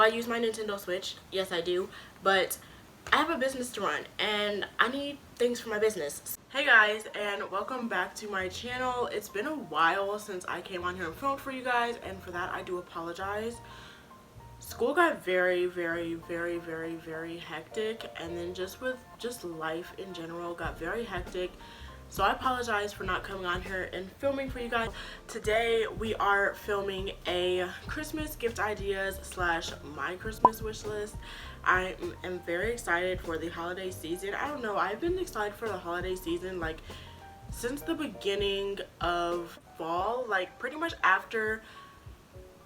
I use my Nintendo Switch. Yes, I do. But I have a business to run and I need things for my business. Hey guys, and welcome back to my channel. It's been a while since I came on here and filmed for you guys, and for that I do apologize. School got very hectic, and then just life in general got very hectic. So I apologize for not coming on here and filming for you guys. Today we are filming a Christmas gift ideas slash my Christmas wish list. I am very excited for the holiday season. I don't know, I've been excited for the holiday season like since the beginning of fall, like pretty much after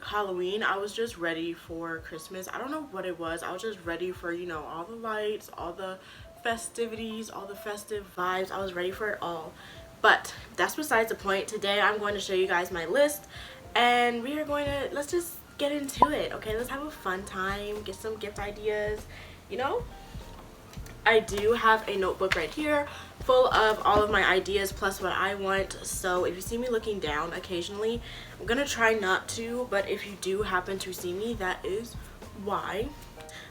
Halloween. I was just ready for Christmas. I don't know what it was. I was just ready for, you know, all the lights, all the festivities, all the festive vibes. I was ready for it all. But that's besides the point. Today I'm going to show you guys my list, and we are going to, let's just get into it. Okay, let's have a fun time, get some gift ideas, you know. I do have a notebook right here full of all of my ideas plus what I want. So if you see me looking down occasionally, I'm gonna try not to, but if you do happen to see me, that is why.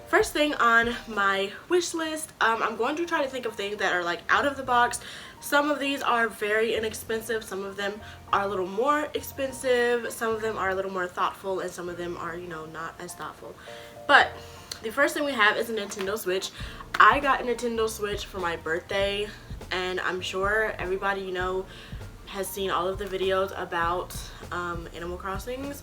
First thing on my wish list, I'm going to try to think of things that are like out of the box. Some of these are very inexpensive, some of them are a little more expensive, some of them are a little more thoughtful, and some of them are, you know, not as thoughtful. But the first thing we have is a Nintendo Switch. I got a Nintendo Switch for my birthday, and I'm sure everybody, you know, has seen all of the videos about Animal Crossings.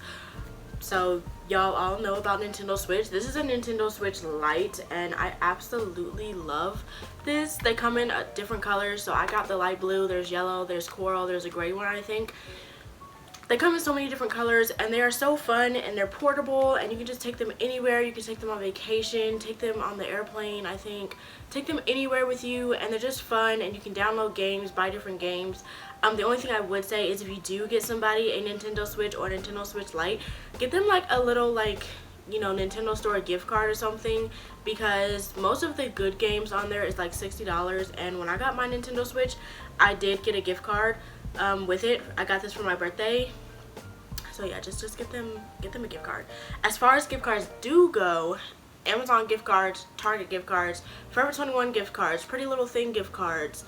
So y'all all know about Nintendo Switch. This is a Nintendo Switch Lite, and I absolutely love this. They come in different colors, so I got the light blue, there's yellow, there's coral, there's a gray one, I think. They come in so many different colors, and they are so fun, and they're portable, and you can just take them anywhere. You can take them on vacation, take them on the airplane, I think. Take them anywhere with you, and they're just fun, and you can download games, buy different games. The only thing I would say is if you do get somebody a Nintendo Switch or a Nintendo Switch Lite, get them like a little, like, you know, Nintendo Store gift card or something, because most of the good games on there is like $60, and when I got my Nintendo Switch, I did get a gift card with it. I got this for my birthday. So yeah, just get them a gift card. As far as gift cards do go, Amazon gift cards, Target gift cards, Forever 21 gift cards, Pretty Little Thing gift cards.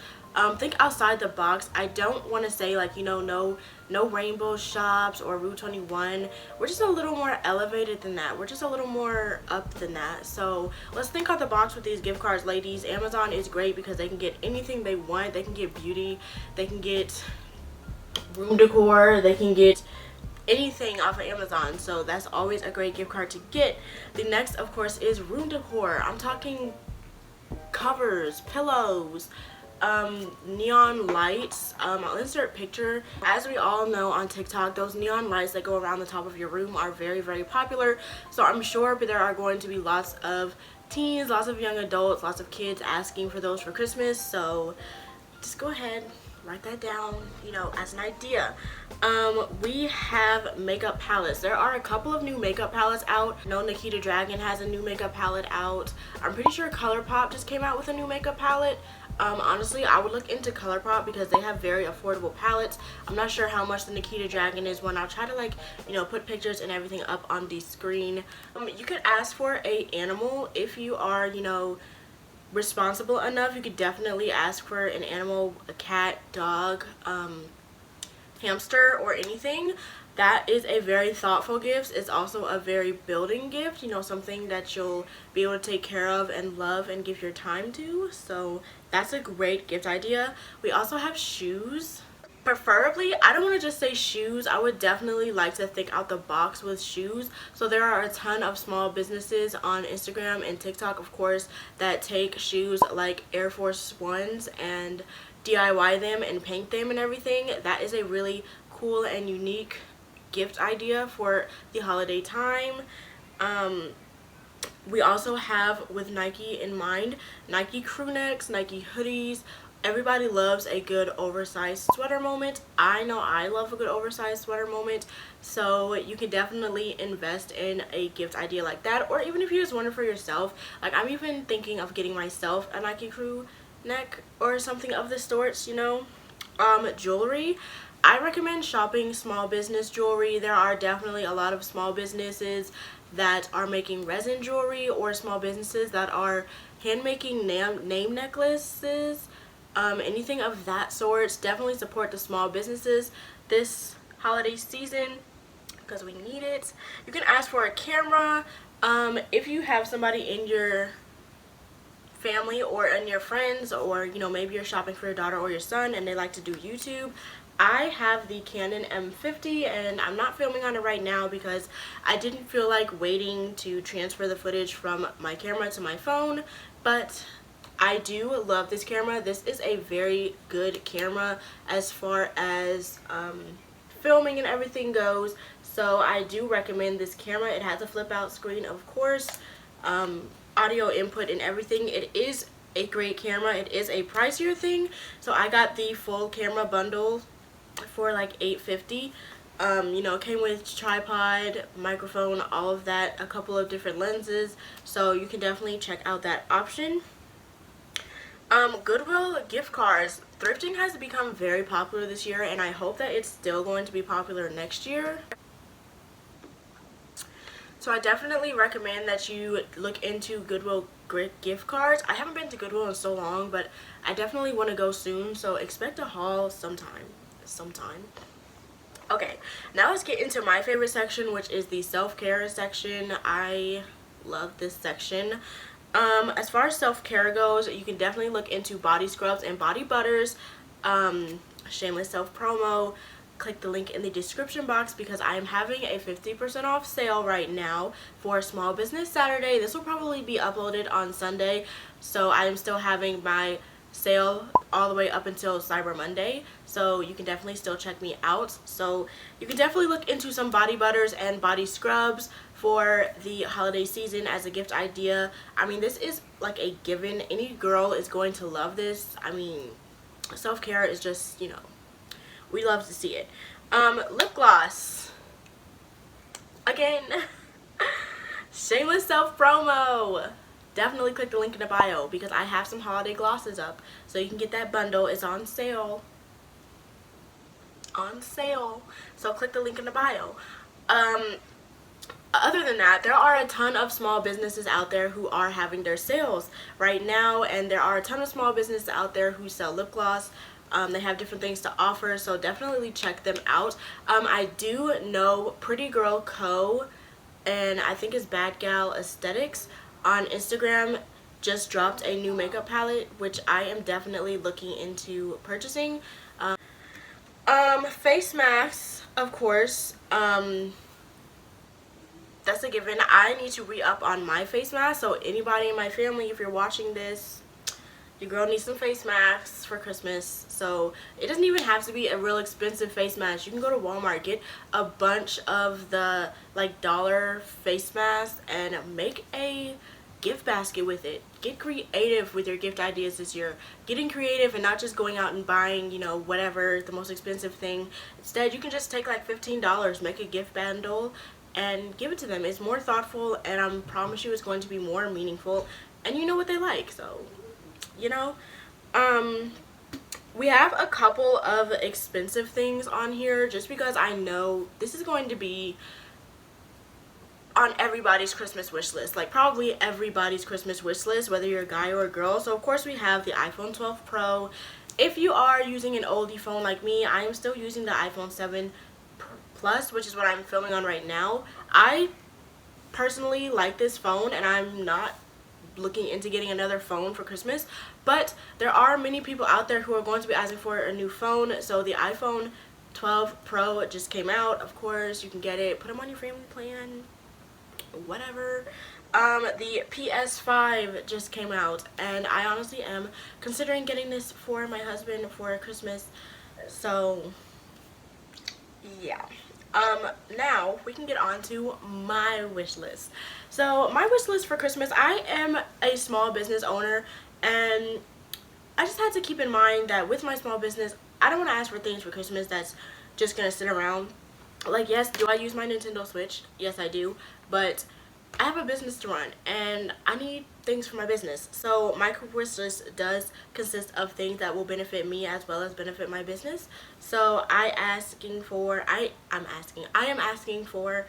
Think outside the box. I don't want to say like, you know, no rainbow shops or Rue 21. We're just a little more elevated than that. We're just a little more up than that. So let's think out the box with these gift cards, ladies. Amazon is great because they can get anything they want. They can get beauty, they can get room decor, they can get anything off of Amazon. So that's always a great gift card to get. The next, of course, is room decor. I'm talking covers, pillows, neon lights. I'll insert a picture. As we all know on TikTok, those neon lights that go around the top of your room are very popular. So I'm sure there are going to be lots of teens, lots of young adults, lots of kids asking for those for Christmas. So just go ahead, write that down, you know, as an idea. We have makeup palettes. There are a couple of new makeup palettes out. I know Nikita Dragon has a new makeup palette out. I'm pretty sure ColourPop just came out with a new makeup palette. Honestly, I would look into ColourPop because they have very affordable palettes. I'm not sure how much the Nikita Dragon is one. I'll try to, like, you know, put pictures and everything up on the screen. You could ask for a animal if you are, you know, responsible enough. You could definitely ask for an animal, a cat, dog, hamster, or anything. That is a very thoughtful gift. It's also a very building gift, you know, something that you'll be able to take care of and love and give your time to. So that's a great gift idea. We also have shoes. Preferably, I don't want to just say shoes. I would definitely like to think out the box with shoes. So there are a ton of small businesses on Instagram and TikTok, of course, that take shoes like Air Force Ones and DIY them and paint them and everything. That is a really cool and unique gift idea for the holiday time. We also have, with Nike in mind, Nike crew necks, Nike hoodies. Everybody loves a good oversized sweater moment. I know I love a good oversized sweater moment. So you can definitely invest in a gift idea like that. Or even if you just want it for yourself. Like, I'm even thinking of getting myself a Nike crew neck or something of the sorts, you know. Jewelry. I recommend shopping small business jewelry. There are definitely a lot of small businesses that are making resin jewelry or small businesses that are hand making name necklaces, anything of that sort. Definitely support the small businesses this holiday season because we need it. You can ask for a camera if you have somebody in your family or in your friends, or you know, maybe you're shopping for your daughter or your son and they like to do YouTube. I have the Canon M50 and I'm not filming on it right now because I didn't feel like waiting to transfer the footage from my camera to my phone, but I do love this camera. This is a very good camera as far as filming and everything goes, so I do recommend this camera. It has a flip out screen, of course, audio input and everything. It is a great camera. It is a pricier thing, so I got the full camera bundle for like $8.50. You know, it came with tripod, microphone, all of that, a couple of different lenses, so you can definitely check out that option. Goodwill gift cards. Thrifting has become very popular this year, and I hope that it's still going to be popular next year. So I definitely recommend that you look into Goodwill gift cards. I haven't been to Goodwill in so long, but I definitely want to go soon, so expect a haul sometime. Okay, now let's get into my favorite section, which is the self-care section. I love this section. As far as self-care goes, you can definitely look into body scrubs and body butters. Shameless self promo. Click the link in the description box because I am having a 50% off sale right now for Small Business Saturday. This will probably be uploaded on Sunday, so I am still having my sale all the way up until Cyber Monday, so you can definitely still check me out. So you can definitely look into some body butters and body scrubs for the holiday season as a gift idea. I mean, this is like a given. Any girl is going to love this. I mean, self-care is just, you know, we love to see it. Lip gloss. Again, shameless self promo. Definitely click the link in the bio because I have some holiday glosses up, so you can get that bundle. It's on sale. So click the link in the bio. Other than that, there are a ton of small businesses out there who are having their sales right now, and there are a ton of small businesses out there who sell lip gloss. They have different things to offer, so definitely check them out. I do know Pretty Girl Co. and I think it's Bad Gal Aesthetics on Instagram just dropped a new makeup palette, which I am definitely looking into purchasing. Face masks, of course. That's a given. I need to re-up on my face mask, so anybody in my family, if you're watching this, your girl needs some face masks for Christmas. So it doesn't even have to be a real expensive face mask. You can go to Walmart, get a bunch of the like dollar face masks and make a gift basket with it. Get creative with your gift ideas this year. Getting creative and not just going out and buying, you know, whatever, the most expensive thing. Instead, you can just take like $15, make a gift bundle, and give it to them. It's more thoughtful, and I promise you it's going to be more meaningful, and you know what they like, so you know. We have a couple of expensive things on here just because I know this is going to be on everybody's Christmas wish list, like probably everybody's Christmas wish list, whether you're a guy or a girl. So of course we have the iPhone 12 Pro. If you are using an oldie phone like me, I am still using the iPhone 7 Plus, which is what I'm filming on right now. I personally like this phone, and I'm not looking into getting another phone for Christmas, but there are many people out there who are going to be asking for a new phone. So the iPhone 12 Pro just came out. Of course, you can get it, put them on your family plan, whatever. The PS5 just came out, and I honestly am considering getting this for my husband for Christmas. So yeah. Now we can get on to my wish list. So my wish list for Christmas, I am a small business owner, and I just had to keep in mind that with my small business, I don't want to ask for things for Christmas that's just gonna sit around. Like, yes, do I use my Nintendo Switch? Yes, I do, but I have a business to run, and I need things for my business. So my wish list does consist of things that will benefit me as well as benefit my business. So I am asking for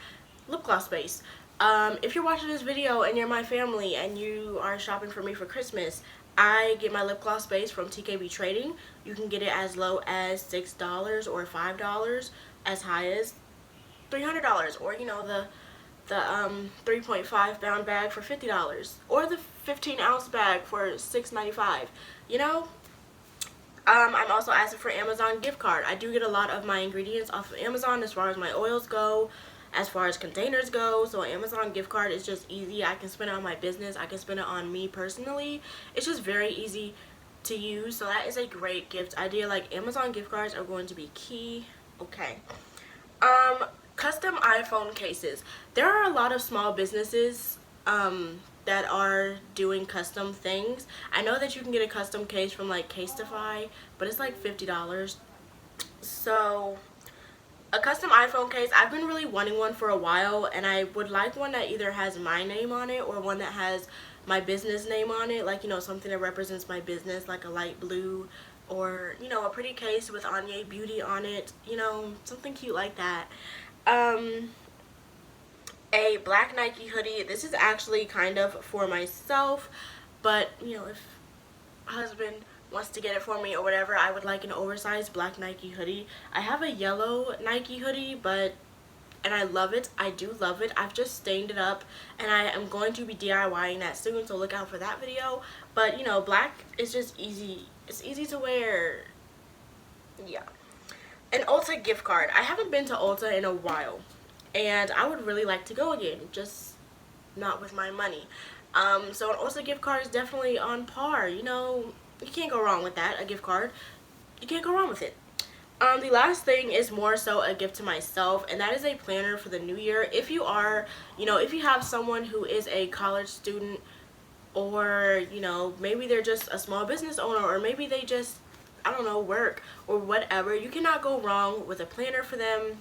lip gloss base. If you're watching this video and you're my family and you are shopping for me for Christmas, I get my lip gloss base from TKB Trading. You can get it as low as $6 or $5, as high as $300, or you know, the 3.5 pound bag for $50, or the 15-ounce bag for $6.95. You know, I'm also asking for Amazon gift card. I do get a lot of my ingredients off of Amazon as far as my oils go, as far as containers go. So Amazon gift card is just easy. I can spend it on my business. I can spend it on me personally. It's just very easy to use. So that is a great gift idea. Like, Amazon gift cards are going to be key. Okay. Custom iPhone cases. There are a lot of small businesses that are doing custom things. I know that you can get a custom case from like Casetify, but it's like $50. So a custom iPhone case, I've been really wanting one for a while, and I would like one that either has my name on it or one that has my business name on it, like, you know, something that represents my business, like a light blue, or, you know, a pretty case with Aunyia Beauty on it, you know, something cute like that. A black Nike hoodie. This is actually kind of for myself, but you know, if husband wants to get it for me or whatever, I would like an oversized black Nike hoodie. I have a yellow Nike hoodie, and I love it. I do love it. I've just stained it up, and I am going to be DIYing that soon, so look out for that video. But you know, black is just easy. It's easy to wear. Yeah. An Ulta gift card. I haven't been to Ulta in a while, and I would really like to go again, just not with my money. So an Ulta gift card is definitely on par. You know, you can't go wrong with that. A gift card, you can't go wrong with it. The last thing is more so a gift to myself, and that is a planner for the new year. If you are, you know, if you have someone who is a college student, or, you know, maybe they're just a small business owner, or maybe they just, I don't know, work or whatever, you cannot go wrong with a planner for them.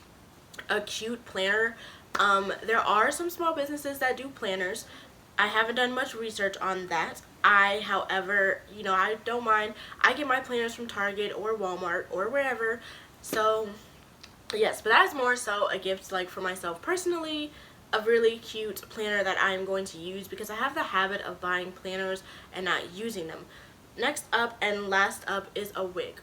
A cute planner. There are some small businesses that do planners. I haven't done much research on that. However, you know, I don't mind. I get my planners from Target or Walmart or wherever. So yes, but that is more so a gift, like, for myself personally, a really cute planner that I'm going to use, because I have the habit of buying planners and not using them. Next up and last up is a wig.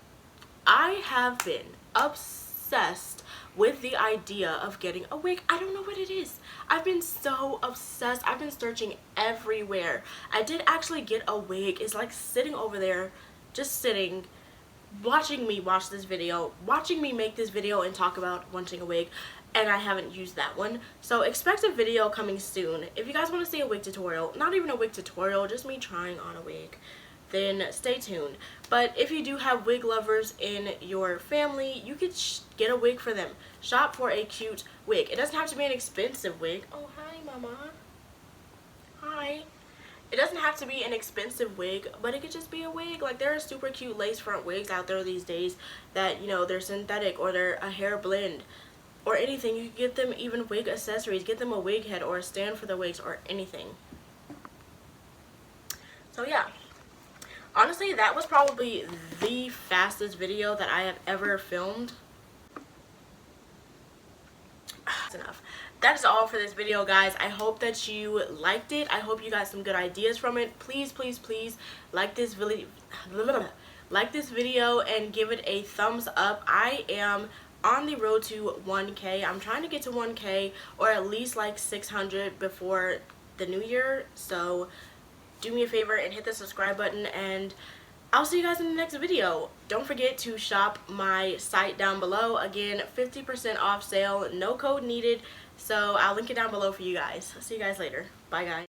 I have been obsessed with the idea of getting a wig. I don't know what it is. I've been so obsessed. I've been searching everywhere. I did actually get a wig. It's like sitting over there, just sitting, watching me watch this video, watching me make this video and talk about wanting a wig, and I haven't used that one. So expect a video coming soon. If you guys want to see a wig tutorial, not even a wig tutorial, just me trying on a wig, then stay tuned. But if you do have wig lovers in your family, you could get a wig for them. Shop for a cute wig. It doesn't have to be an expensive wig. Oh, hi, mama. Hi. It doesn't have to be an expensive wig, but it could just be a wig. Like, there are super cute lace front wigs out there these days that, you know, they're synthetic, or they're a hair blend, or anything. You can get them even wig accessories. Get them a wig head or a stand for the wigs or anything. So yeah. Honestly, that was probably the fastest video that I have ever filmed. That's enough. That is all for this video, guys. I hope that you liked it. I hope you got some good ideas from it. Please, please, please like this video and give it a thumbs up. I am on the road to 1K. I'm trying to get to 1K, or at least like 600 before the new year. So do me a favor and hit the subscribe button, and I'll see you guys in the next video. Don't forget to shop my site down below. Again, 50% off sale, no code needed. So I'll link it down below for you guys. I'll see you guys later. Bye, guys.